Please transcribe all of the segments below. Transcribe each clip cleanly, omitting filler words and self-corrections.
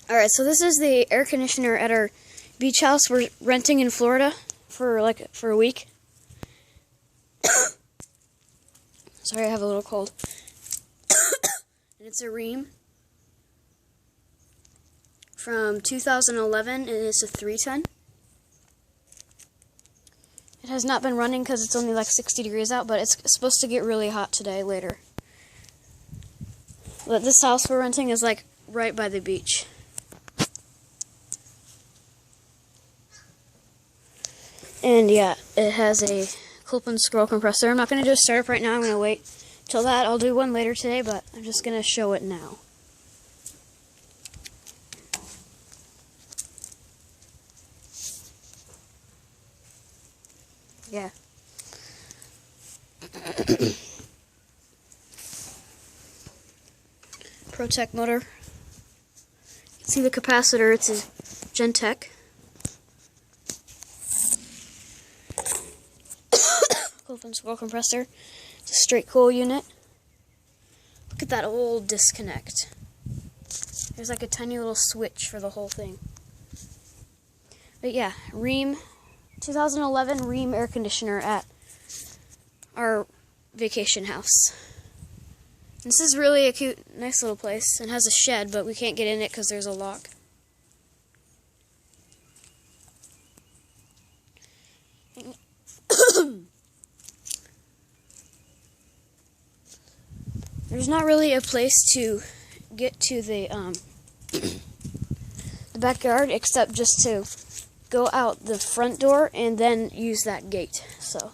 Alright, so this is the air conditioner at our beach house we're renting in Florida for a week. Sorry, I have a little cold. And it's a Rheem from 2011, and it's a 310. It has not been running because it's only like 60 degrees out, but it's supposed to get really hot today later. But this house we're renting is like right by the beach. And yeah, it has a clip and scroll compressor. I'm not going to do a startup right now. I'm going to wait till that. I'll do one later today, but I'm just going to show it now. Yeah. ProTech motor. You can see the capacitor. It's a Gentech. Clip and scroll compressor. It's a straight coil unit. Look at that old disconnect. There's like a tiny little switch for the whole thing. But yeah, Rheem, 2011 Rheem air conditioner at our vacation house. This is really a cute, nice little place. It has a shed, but we can't get in it because there's a lock. There's not really a place to get to the backyard except just to go out the front door and then use that gate. So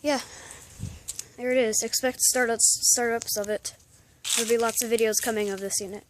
yeah, there it is. Expect startups of it. There'll be lots of videos coming of this unit.